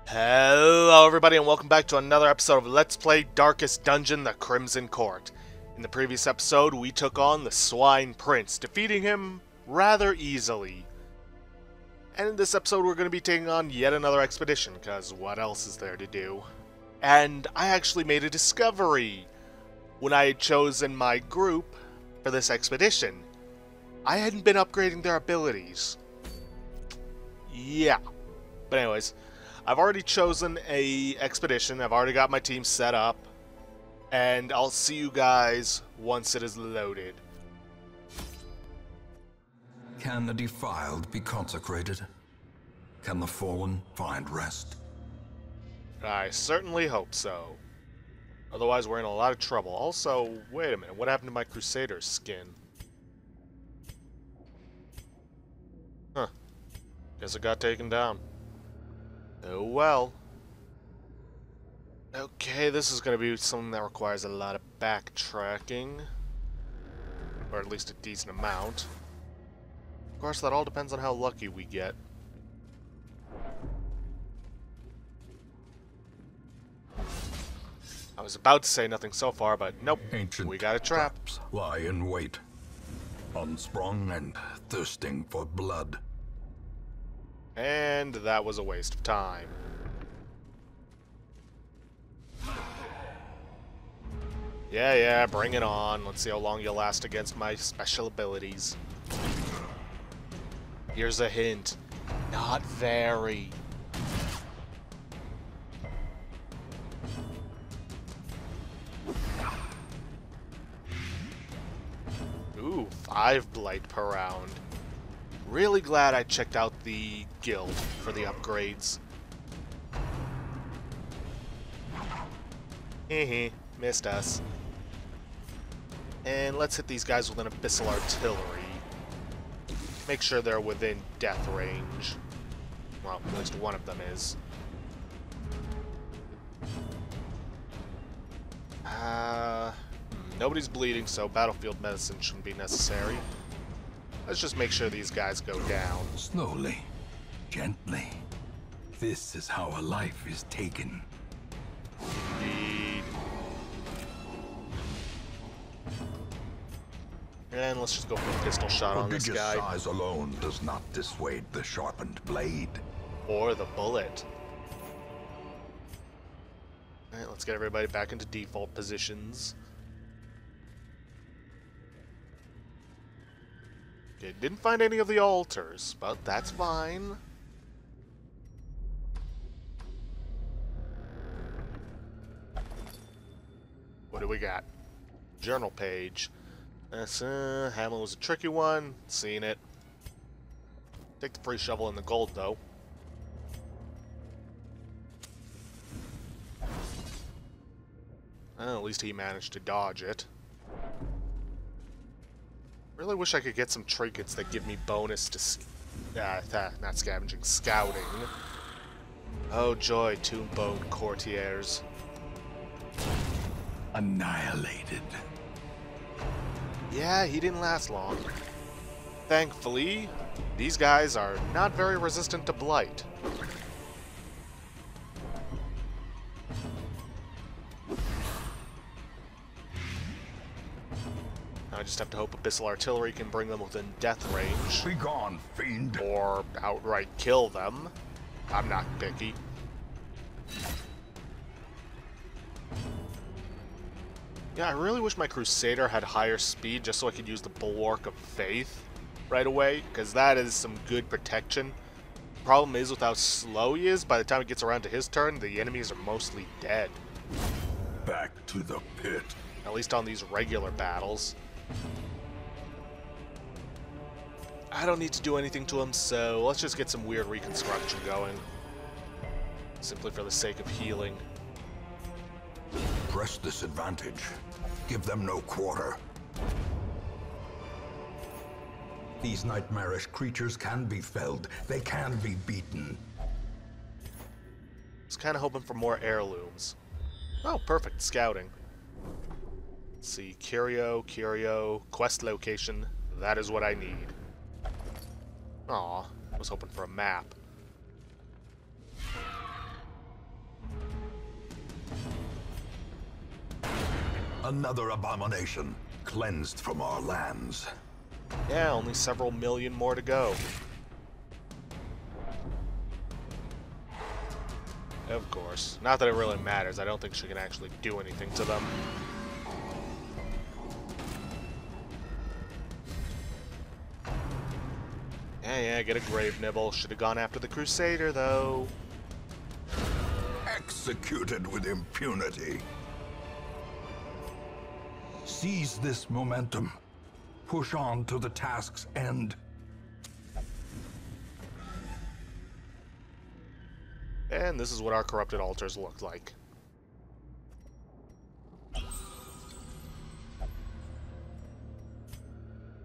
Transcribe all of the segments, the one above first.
Hello everybody and welcome back to another episode of Let's Play Darkest Dungeon, the Crimson Court. In the previous episode, we took on the Swine Prince, defeating him rather easily. And in this episode, we're going to be taking on yet another expedition, because what else is there to do? And I actually made a discovery when I had chosen my group for this expedition. I hadn't been upgrading their abilities. Yeah. But anyways, I've already chosen a expedition, I've already got my team set up, and I'll see you guys once it is loaded. Can the defiled be consecrated? Can the fallen find rest? I certainly hope so. Otherwise we're in a lot of trouble. Also, wait a minute, what happened to my Crusader skin? Huh. Guess it got taken down. Oh well. Okay, this is going to be something that requires a lot of backtracking. Or at least a decent amount. Of course, that all depends on how lucky we get. I was about to say nothing so far, but nope. Ancient we got a trap. traps lie in wait, unsprung and thirsting for blood. And that was a waste of time. Yeah, bring it on. Let's see how long you'll last against my special abilities. Here's a hint. Not very. Ooh, 5 blight per round. Really glad I checked out the guild for the upgrades. Hehe, missed us. And let's hit these guys with an abyssal artillery. Make sure they're within death range. Well, at least one of them is. Nobody's bleeding, so battlefield medicine shouldn't be necessary. Let's just make sure these guys go down. Slowly, gently. This is how a life is taken. Indeed. And let's just go for a pistol shot on this guy. Size alone does not dissuade the sharpened blade. Or the bullet. Alright, let's get everybody back into default positions. Okay, didn't find any of the altars, but that's fine. What do we got? Journal page. Hamlet was a tricky one. Seen it. Take the free shovel and the gold, though. Well, at least he managed to dodge it. Really wish I could get some trinkets that give me bonus to not scavenging, scouting. Oh joy, tomb-bone courtiers. Annihilated. Yeah, he didn't last long. Thankfully, these guys are not very resistant to blight. I just have to hope abyssal artillery can bring them within death range. Be gone, fiend. Or outright kill them. I'm not picky. Yeah, I really wish my Crusader had higher speed just so I could use the Bulwark of Faith right away, because that is some good protection. Problem is, with how slow he is, by the time it gets around to his turn, the enemies are mostly dead. Back to the pit. At least on these regular battles. I don't need to do anything to him, so let's just get some weird reconstruction going. Simply for the sake of healing. Press this advantage. Give them no quarter. These nightmarish creatures can be felled. They can be beaten. I was kind of hoping for more heirlooms. Oh, perfect. Scouting. Let's see. Curio, quest location. That is what I need. Aw, I was hoping for a map. Another abomination, cleansed from our lands. Yeah, only several million more to go. Of course. Not that it really matters. I don't think she can actually do anything to them. Yeah, get a grave nibble. Should have gone after the Crusader, though. Executed with impunity. Seize this momentum. Push on to the task's end. And this is what our corrupted altars look like.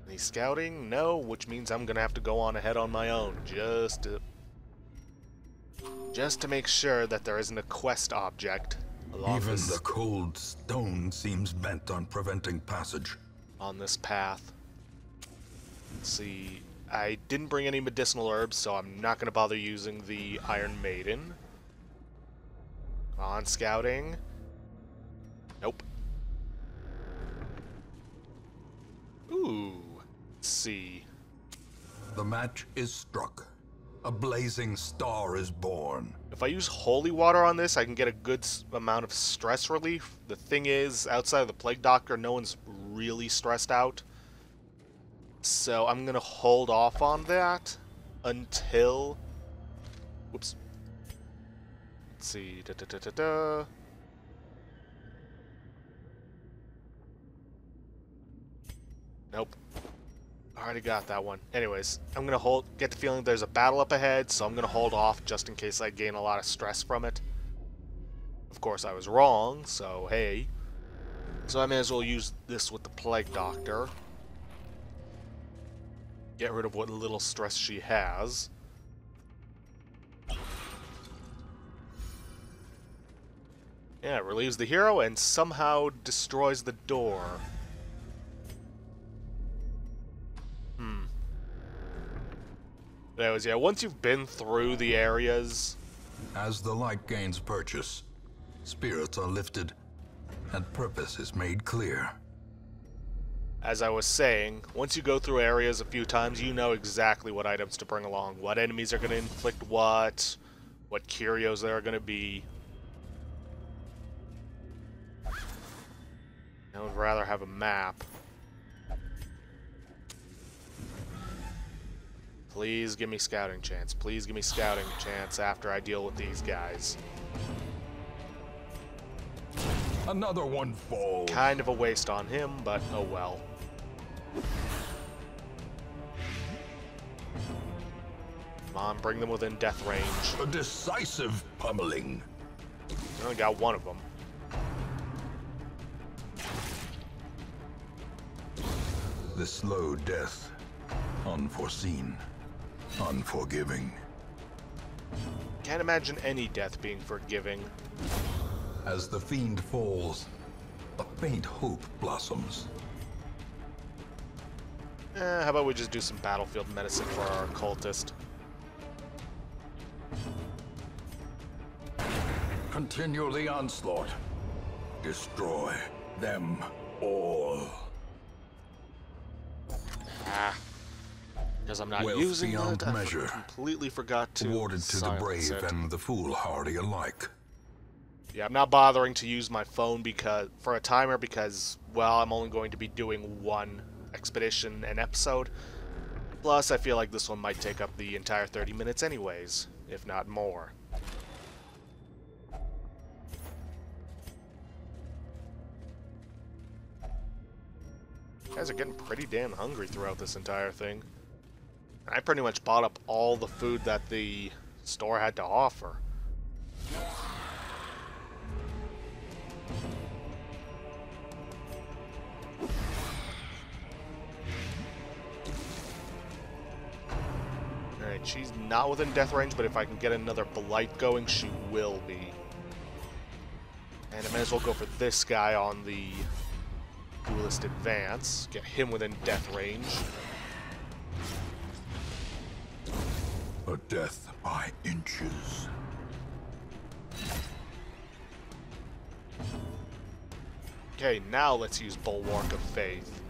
Any scouting? No, which means I'm gonna have to go on ahead on my own, just to make sure that there isn't a quest object along Even this, the cold stone seems bent on preventing passage. on this path. Let's see. I didn't bring any medicinal herbs, so I'm not gonna bother using the Iron Maiden. Come on, scouting. Nope. Ooh. Let's see. The match is struck. A blazing star is born. If I use holy water on this, I can get a good amount of stress relief. The thing is, outside of the Plague Doctor, no one's really stressed out. So I'm going to hold off on that until... Whoops. Let's see. Nope. Already got that one. Anyways, I'm going to get the feeling there's a battle up ahead, so I'm going to hold off just in case I gain a lot of stress from it. Of course, I was wrong, so hey. So I may as well use this with the Plague Doctor. Get rid of what little stress she has. Yeah, it relieves the hero and somehow destroys the door. Anyways, yeah, once you've been through the areas... As the light gains purchase, spirits are lifted, and purpose is made clear. As I was saying, once you go through areas a few times, you know exactly what items to bring along, what enemies are going to inflict what curios there are going to be. I would rather have a map. Please give me scouting chance. Please give me scouting chance after I deal with these guys. Another one falls. Kind of a waste on him, but oh well. Come on, bring them within death range. A decisive pummeling. I only got one of them. The slow death. Unforeseen. Unforgiving. Can't imagine any death being forgiving. As the fiend falls, a faint hope blossoms. How about we just do some battlefield medicine for our cultist? Continue the onslaught. Destroy them all. Because I'm not Wealth using beyond it, I measure. completely forgot to Awarded to the silence brave it. and the foolhardy alike. Yeah, I'm not bothering to use my phone for a timer because, well, I'm only going to be doing one expedition an episode. Plus, I feel like this one might take up the entire 30 minutes anyways, if not more. You guys are getting pretty damn hungry throughout this entire thing. I pretty much bought up all the food that the store had to offer. Alright, she's not within death range, but if I can get another Blight going, she will be. And I may as well go for this guy on the Duelist Advance. Get him within death range. A death by inches. Okay, now let's use Bulwark of Faith.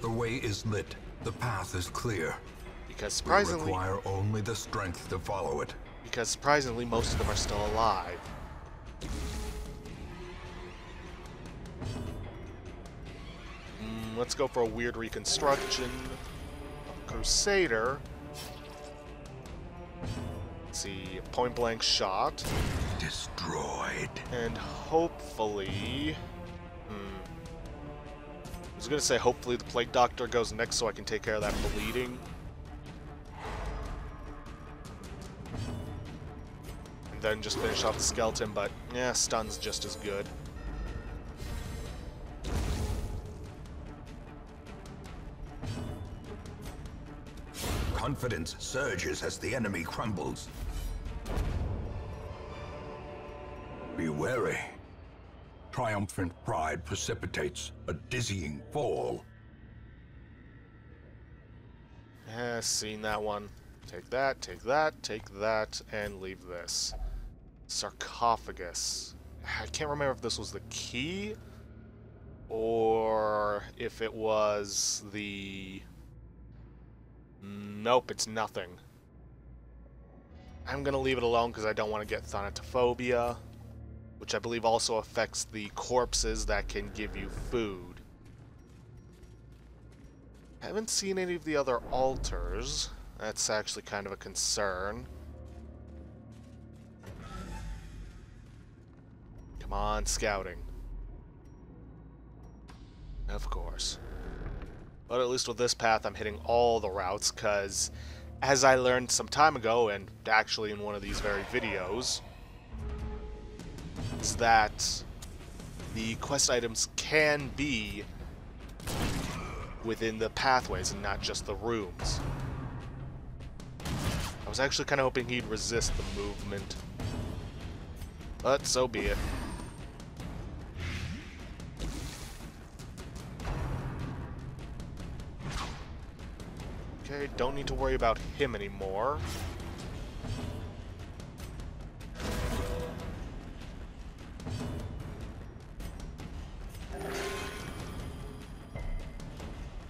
The way is lit. The path is clear. Because We surprisingly... require only the strength to follow it. Because surprisingly, most of them are still alive. Let's go for a weird reconstruction of Crusader. Let's see, point-blank shot. Destroyed. And hopefully... I was gonna say hopefully the Plague Doctor goes next so I can take care of that bleeding. And then just finish off the skeleton, but yeah, stun's just as good. Confidence surges as the enemy crumbles. Be wary. Triumphant pride precipitates a dizzying fall. Yeah, seen that one. Take that, take that, take that, and leave this. Sarcophagus. I can't remember if this was the key, or if it was the... Nope, it's nothing. I'm gonna leave it alone because I don't want to get thanatophobia, which I believe also affects the corpses that can give you food. I haven't seen any of the other altars. That's actually kind of a concern. Come on, scouting. Of course. But at least with this path, I'm hitting all the routes, because as I learned some time ago, and actually in one of these very videos, is that the quest items can be within the pathways and not just the rooms. I was actually kind of hoping he'd resist the movement, but so be it. Okay, don't need to worry about him anymore.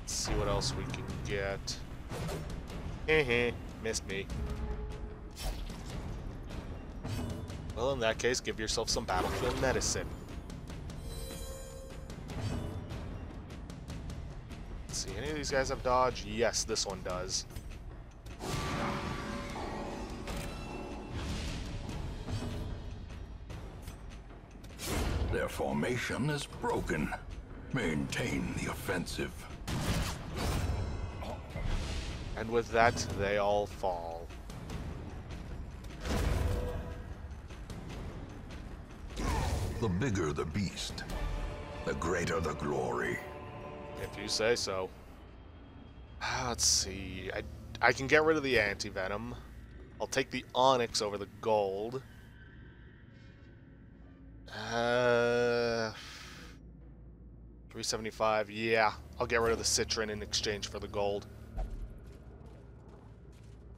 Let's see what else we can get. Heh, missed me. Well, in that case, give yourself some battlefield medicine. See, any of these guys have dodge? Yes, this one does. Their formation is broken. Maintain the offensive. And with that, they all fall. The bigger the beast, the greater the glory. If you say so. Let's see. I can get rid of the anti-venom. I'll take the onyx over the gold. 375. Yeah, I'll get rid of the citron in exchange for the gold.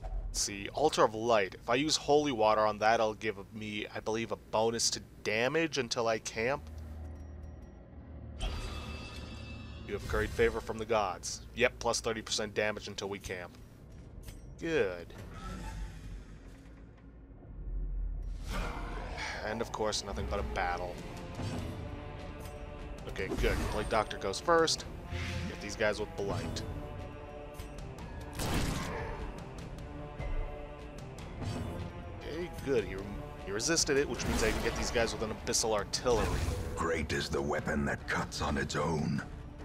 Let's see. Altar of Light. If I use holy water on that, it'll give me, I believe, a bonus to damage until I camp. You have curried favor from the gods. Yep, plus 30% damage until we camp. Good. And of course, nothing but a battle. Okay, good. Plague Doctor goes first. Get these guys with Blight. Okay, good. He resisted it, which means I can get these guys with an Abyssal Artillery. Great is the weapon that cuts on its own.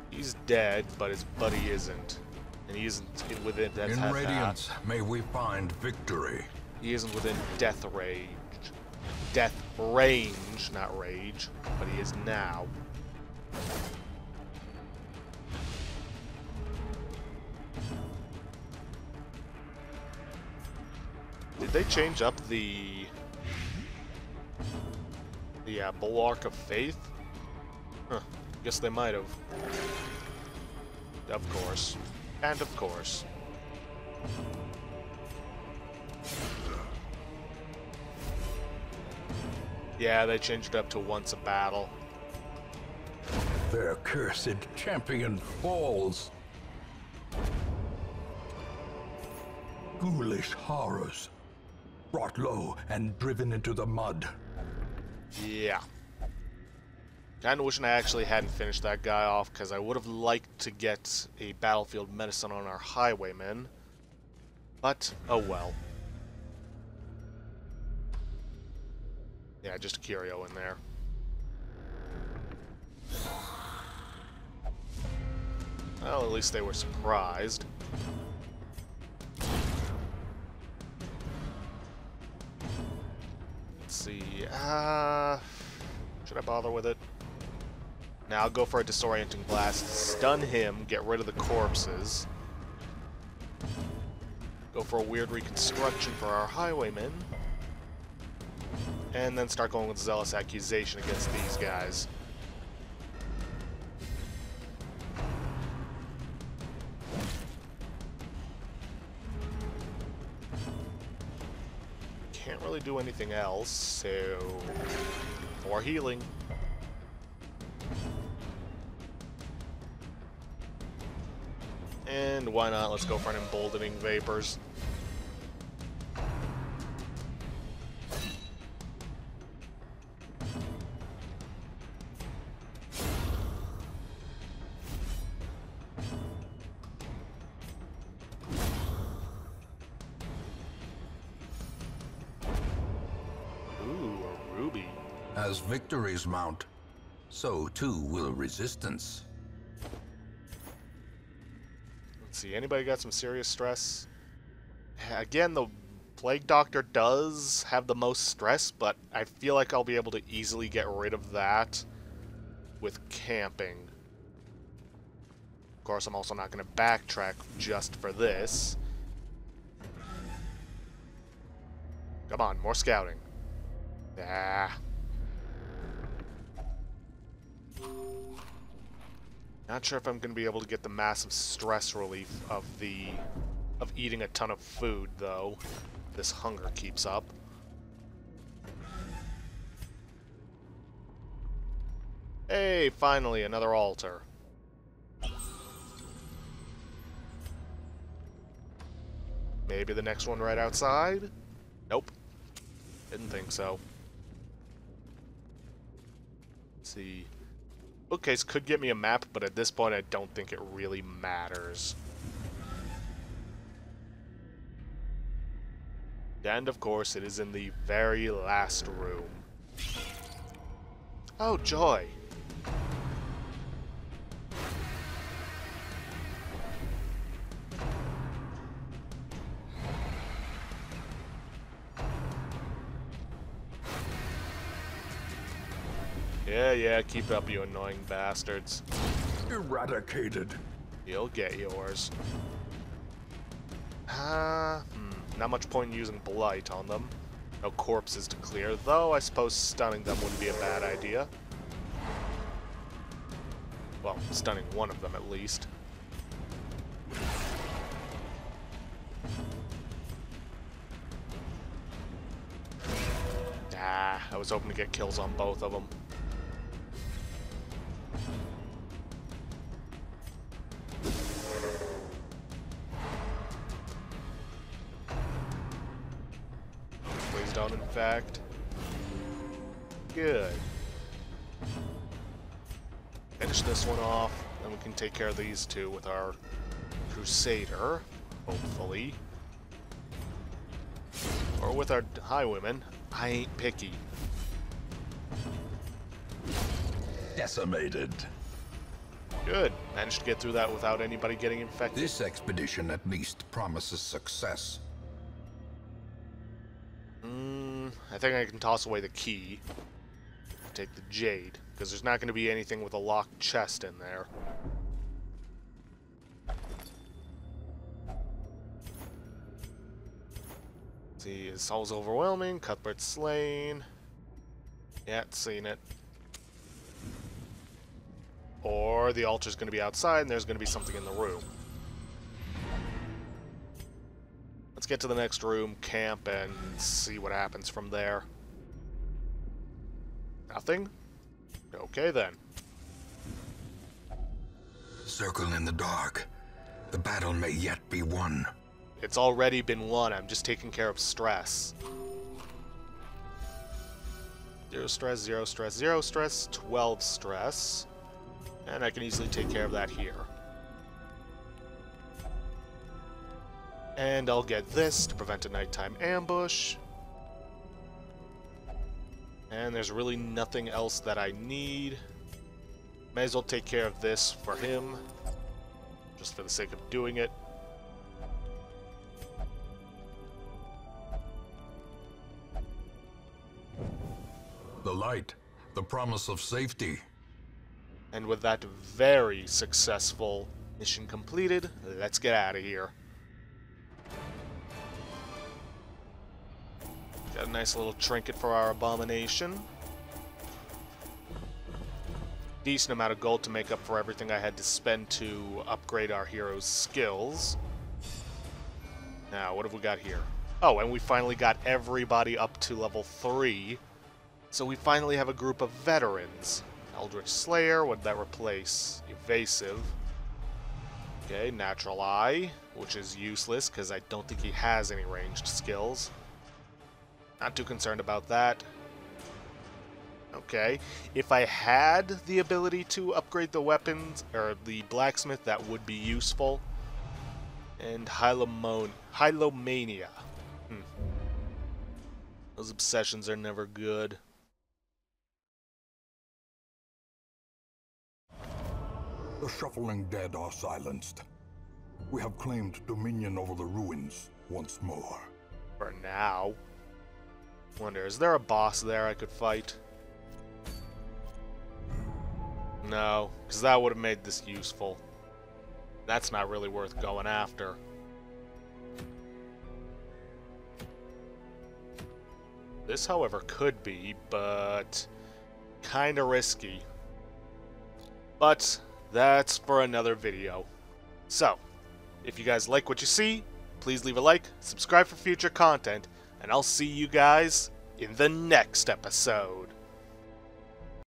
He's dead, but his buddy isn't. And he isn't within death. In Radiance, may we find victory. He isn't within death range. Death range, not rage. But he is now. Did they change up the Bulwark of Faith? Huh. Guess they might have. Of course. And of course. Yeah, they changed it up to once a battle. their cursed champion falls. Ghoulish horrors, brought low and driven into the mud. Yeah. Kinda wishing I actually hadn't finished that guy off, because I would have liked to get a battlefield medicine on our highwaymen. But, oh well. Yeah, just a curio in there. Well, at least they were surprised. Let's see. Should I bother with it? Now I'll go for a disorienting blast, stun him, get rid of the corpses. Go for a weird reconstruction for our highwaymen. And then start going with Zealous Accusation against these guys. Can't really do anything else, so... more healing. And why not? Let's go for an Emboldening Vapors. Ooh, a ruby. As victories mount, so too will resistance. Let's see, anybody got some serious stress? Again, the Plague Doctor does have the most stress, but I feel like I'll be able to easily get rid of that with camping. Of course, I'm also not going to backtrack just for this. Come on, more scouting. Ah. Not sure if I'm going to be able to get the massive stress relief of eating a ton of food, though. This hunger keeps up. Hey, finally, another altar. Maybe the next one right outside? Nope. Didn't think so. Let's see. Bookcase could get me a map, but at this point I don't think it really matters. And of course it is in the very last room. Oh, joy! Yeah, keep up, you annoying bastards. Eradicated. You'll get yours. Not much point in using Blight on them. No corpses to clear, though I suppose stunning them wouldn't be a bad idea. Well, stunning one of them at least. I was hoping to get kills on both of them. Please don't infect. Good. Finish this one off, then we can take care of these two with our Crusader, hopefully. Or with our Highwaymen. I ain't picky. Decimated. Good. Managed to get through that without anybody getting infected. This expedition at least promises success. I think I can toss away the key. Take the jade, because there's not going to be anything with a locked chest in there. Let's see, Assault's overwhelming, Cuthbert's slain. Yeah, seen it. Or the altar's going to be outside and there's going to be something in the room. Let's get to the next room, camp, and see what happens from there. Nothing? Okay then. Circle in the dark. The battle may yet be won. It's already been won. I'm just taking care of stress. 0 stress, 0 stress, 0 stress, 12 stress. And I can easily take care of that here. And I'll get this to prevent a nighttime ambush. And there's really nothing else that I need. May as well take care of this for him, just for the sake of doing it. The light, the promise of safety. And with that very successful mission completed, let's get out of here. Got a nice little trinket for our Abomination. Decent amount of gold to make up for everything I had to spend to upgrade our hero's skills. Now, what have we got here? Oh, and we finally got everybody up to level 3. So we finally have a group of veterans. Eldritch Slayer, what did that replace? Evasive. Okay, Natural Eye, which is useless because I don't think he has any ranged skills. Not too concerned about that. Okay, if I had the ability to upgrade the weapons, or the blacksmith, that would be useful. And Hylomania. Those obsessions are never good. The shuffling dead are silenced. We have claimed dominion over the ruins once more. For now. Wonder, is there a boss there I could fight? No, because that would have made this useful. That's not really worth going after. This, however, could be, but kind of risky. But that's for another video. So, if you guys like what you see, please leave a like, subscribe for future content, and I'll see you guys in the next episode.